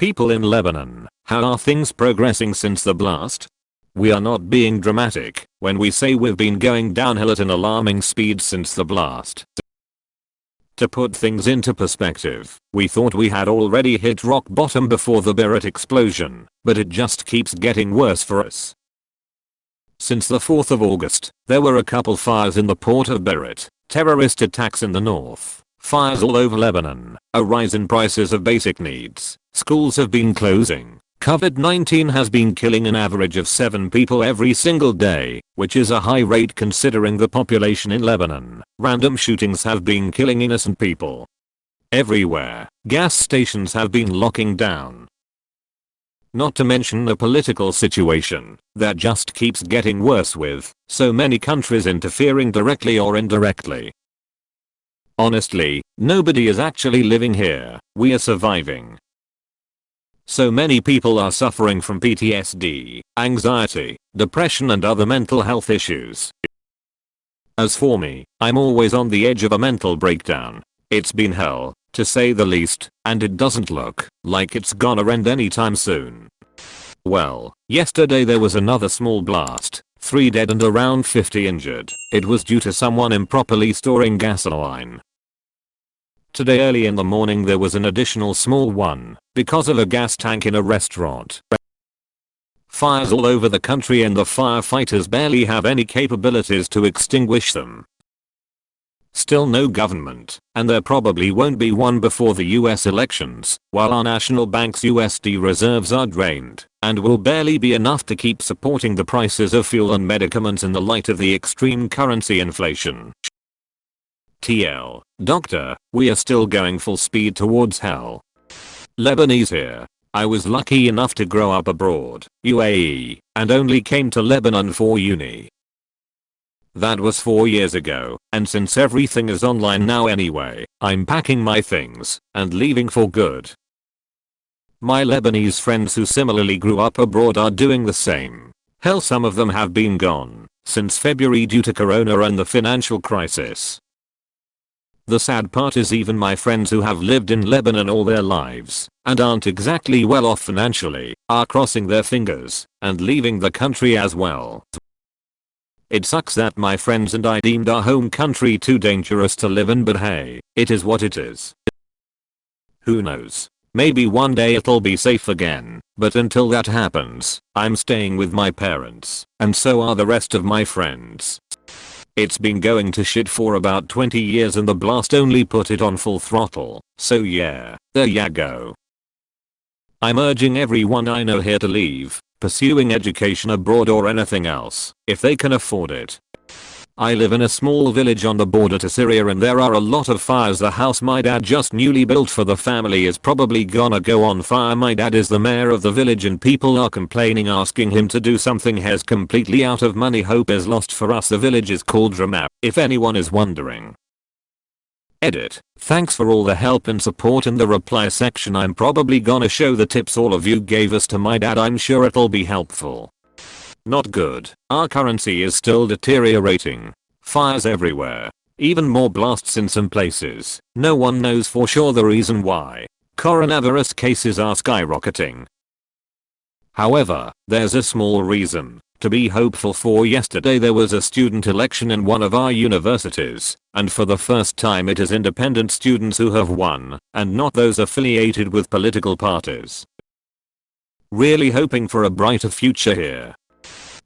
People in Lebanon, how are things progressing since the blast? We are not being dramatic when we say we've been going downhill at an alarming speed since the blast. To put things into perspective, we thought we had already hit rock bottom before the Beirut explosion, but it just keeps getting worse for us. Since the 4th of August, there were a couple fires in the port of Beirut, terrorist attacks in the north, fires all over Lebanon, a rise in prices of basic needs, schools have been closing, COVID-19 has been killing an average of 7 people every single day, which is a high rate considering the population in Lebanon. Random shootings have been killing innocent people. Everywhere, gas stations have been locking down. Not to mention the political situation that just keeps getting worse with so many countries interfering directly or indirectly. Honestly, nobody is actually living here, we are surviving. So many people are suffering from PTSD, anxiety, depression and other mental health issues. As for me, I'm always on the edge of a mental breakdown. It's been hell, to say the least, and it doesn't look like it's gonna end anytime soon. Well, yesterday there was another small blast, 3 dead and around 50 injured. It was due to someone improperly storing gasoline. Today early in the morning there was an additional small one, because of a gas tank in a restaurant. Fires all over the country and the firefighters barely have any capabilities to extinguish them. Still no government, and there probably won't be one before the US elections, while our national bank's USD reserves are drained, and will barely be enough to keep supporting the prices of fuel and medicaments in the light of the extreme currency inflation. TL, doctor, we are still going full speed towards hell. Lebanese here. I was lucky enough to grow up abroad, UAE, and only came to Lebanon for uni. That was 4 years ago, and since everything is online now anyway, I'm packing my things and leaving for good. My Lebanese friends who similarly grew up abroad are doing the same. Hell, some of them have been gone since February due to corona and the financial crisis. The sad part is even my friends who have lived in Lebanon all their lives and aren't exactly well off financially are crossing their fingers and leaving the country as well. It sucks that my friends and I deemed our home country too dangerous to live in, but hey, it is what it is. Who knows? Maybe one day it'll be safe again, but until that happens, I'm staying with my parents, and so are the rest of my friends. It's been going to shit for about 20 years and the blast only put it on full throttle, so yeah, there ya go. I'm urging everyone I know here to leave, pursuing education abroad or anything else, if they can afford it. I live in a small village on the border to Syria and there are a lot of fires. The house my dad just newly built for the family is probably gonna go on fire. My dad is the mayor of the village and people are complaining, asking him to do something. He's completely out of money. Hope is lost for us. The village is called Ramab, if anyone is wondering. Edit. Thanks for all the help and support in the reply section. I'm probably gonna show the tips all of you gave us to my dad. I'm sure it'll be helpful. Not good. Our currency is still deteriorating. Fires everywhere. Even more blasts in some places. No one knows for sure the reason why. Coronavirus cases are skyrocketing. However, there's a small reason to be hopeful for. Yesterday there was a student election in one of our universities, and for the first time it is independent students who have won, and not those affiliated with political parties. Really hoping for a brighter future here.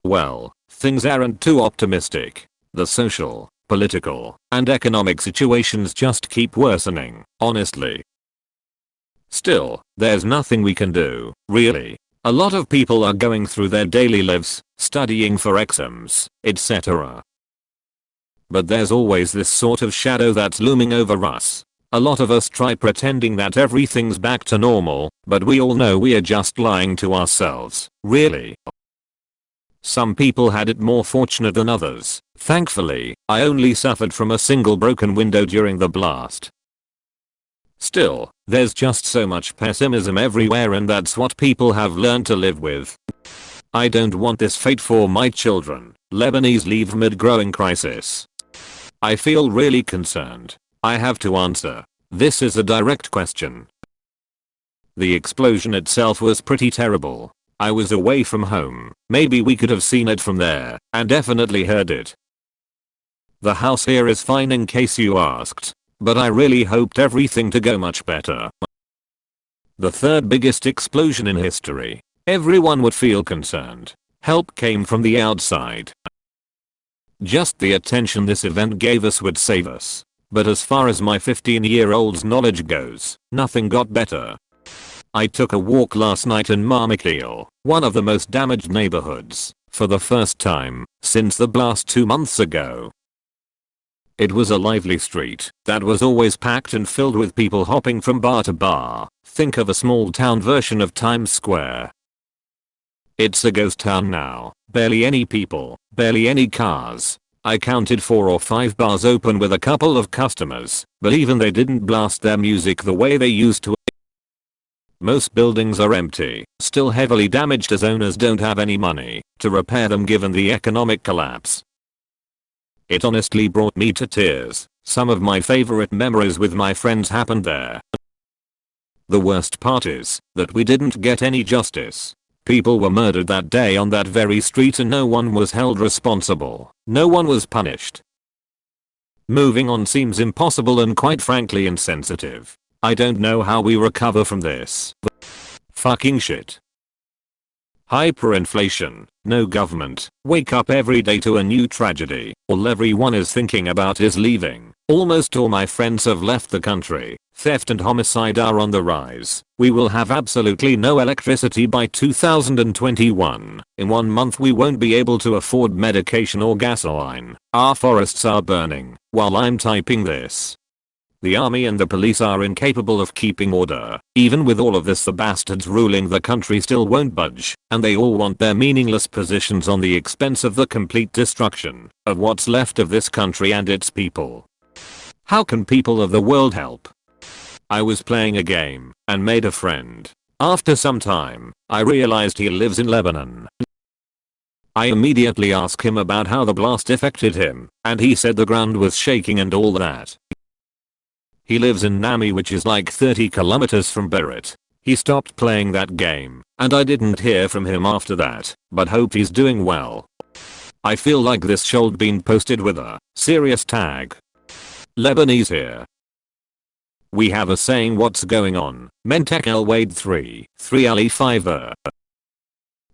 Well, things aren't too optimistic. The social, political, and economic situations just keep worsening, honestly. Still, there's nothing we can do, really. A lot of people are going through their daily lives, studying for exams, etc. But there's always this sort of shadow that's looming over us. A lot of us try pretending that everything's back to normal, but we all know we are just lying to ourselves, really. Some people had it more fortunate than others. Thankfully, I only suffered from a single broken window during the blast. Still, there's just so much pessimism everywhere and that's what people have learned to live with. I don't want this fate for my children. Lebanese leave mid-growing crisis. I feel really concerned. I have to answer. This is a direct question. The explosion itself was pretty terrible. I was away from home, maybe we could have seen it from there, and definitely heard it. The house here is fine in case you asked, but I really hoped everything to go much better. The third biggest explosion in history. Everyone would feel concerned. Help came from the outside. Just the attention this event gave us would save us. But as far as my 15-year-old's knowledge goes, nothing got better. I took a walk last night in Marmakeel, one of the most damaged neighborhoods, for the first time since the blast 2 months ago. It was a lively street that was always packed and filled with people hopping from bar to bar. Think of a small town version of Times Square. It's a ghost town now, barely any people, barely any cars. I counted 4 or 5 bars open with a couple of customers, but even they didn't blast their music the way they used to. Most buildings are empty, still heavily damaged as owners don't have any money to repair them given the economic collapse. It honestly brought me to tears. Some of my favorite memories with my friends happened there. The worst part is that we didn't get any justice. People were murdered that day on that very street and no one was held responsible. No one was punished. Moving on seems impossible and quite frankly insensitive. I don't know how we recover from this. Fucking shit. Hyperinflation, no government, wake up every day to a new tragedy. All everyone is thinking about is leaving. Almost all my friends have left the country. Theft and homicide are on the rise. We will have absolutely no electricity by 2021. In 1 month we won't be able to afford medication or gasoline. Our forests are burning while I'm typing this. The army and the police are incapable of keeping order. Even with all of this, the bastards ruling the country still won't budge, and they all want their meaningless positions on the expense of the complete destruction of what's left of this country and its people. How can people of the world help? I was playing a game and made a friend. After some time, I realized he lives in Lebanon. I immediately asked him about how the blast affected him, and he said the ground was shaking and all that. He lives in Nami, which is like 30 kilometers from Beirut. He stopped playing that game, and I didn't hear from him after that, but hope he's doing well. I feel like this should been posted with a serious tag. Lebanese here. We have a saying, what's going on? Mentek el Wade 3 ali 5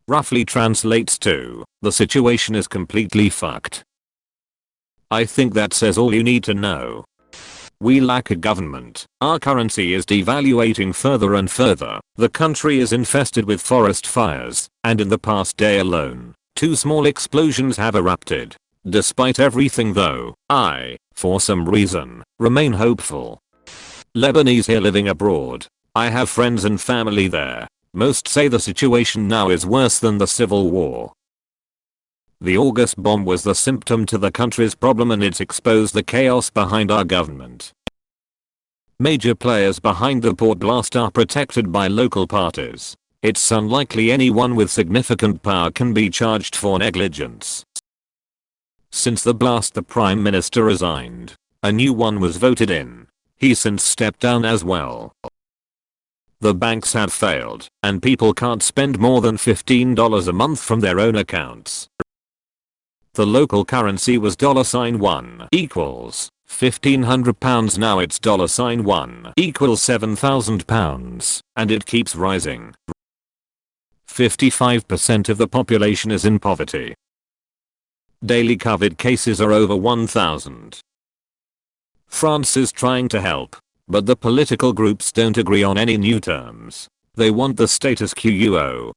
roughly translates to, the situation is completely fucked. I think that says all you need to know. We lack a government. Our currency is devaluating further and further. The country is infested with forest fires, and in the past day alone, 2 small explosions have erupted. Despite everything though, I, for some reason, remain hopeful. Lebanese here living abroad. I have friends and family there. Most say the situation now is worse than the civil war. The August bomb was the symptom to the country's problem and it exposed the chaos behind our government. Major players behind the port blast are protected by local parties. It's unlikely anyone with significant power can be charged for negligence. Since the blast, the Prime Minister resigned. A new one was voted in. He since stepped down as well. The banks have failed, and people can't spend more than $15 a month from their own accounts. The local currency was $1 equals £1,500, now it's $1 equals £7,000, and it keeps rising. 55% of the population is in poverty. Daily COVID cases are over 1,000. France is trying to help, but the political groups don't agree on any new terms. They want the status quo.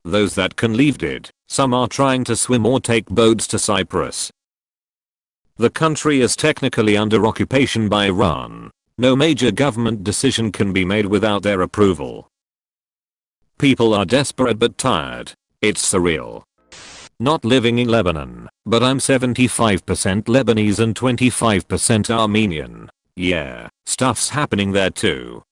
Those that can leave did. Some are trying to swim or take boats to Cyprus. The country is technically under occupation by Iran. No major government decision can be made without their approval. People are desperate but tired. It's surreal. Not living in Lebanon, but I'm 75% Lebanese and 25% Armenian. Yeah, stuff's happening there too.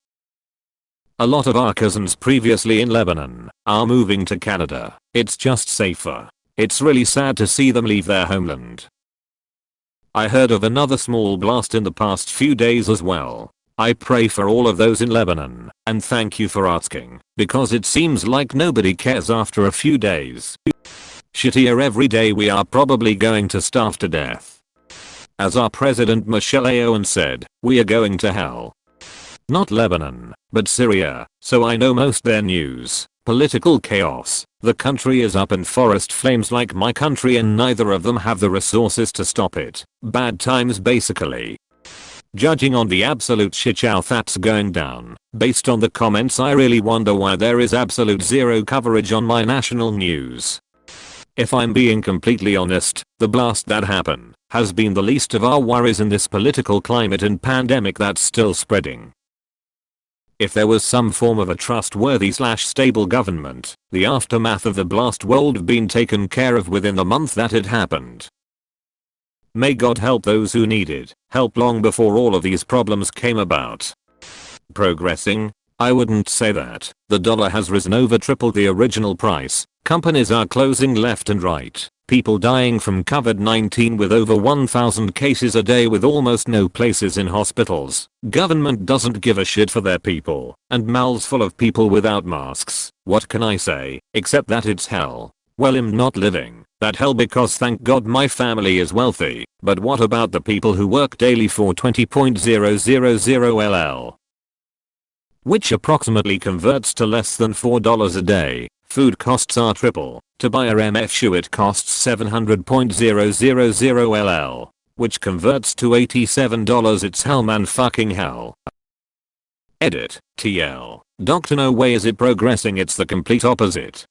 A lot of our cousins previously in Lebanon are moving to Canada. It's just safer. It's really sad to see them leave their homeland. I heard of another small blast in the past few days as well. I pray for all of those in Lebanon, and thank you for asking, because it seems like nobody cares after a few days. Shittier every day, we are probably going to starve to death. As our president Michelle Aoun said, we are going to hell. Not Lebanon, but Syria, so I know most their news. Political chaos. The country is up in forest flames like my country, and neither of them have the resources to stop it. Bad times basically. Judging on the absolute shitshow that's going down, based on the comments, I really wonder why there is absolute zero coverage on my national news. If I'm being completely honest, the blast that happened has been the least of our worries in this political climate and pandemic that's still spreading. If there was some form of a trustworthy / stable government, the aftermath of the blast would have been taken care of within the month that it happened. May God help those who needed help long before all of these problems came about. Progressing? I wouldn't say that. The dollar has risen over triple the original price. Companies are closing left and right. People dying from COVID-19 with over 1,000 cases a day with almost no places in hospitals. Government doesn't give a shit for their people, and malls full of people without masks. What can I say, except that it's hell? Well, I'm not living that hell because thank God my family is wealthy, but what about the people who work daily for 20.000 LL? Which approximately converts to less than $4 a day. Food costs are triple. To buy a MF shoe it costs 700.000 LL, which converts to $87. It's hell, man, fucking hell. Edit. TL. Doctor, no way is it progressing, it's the complete opposite.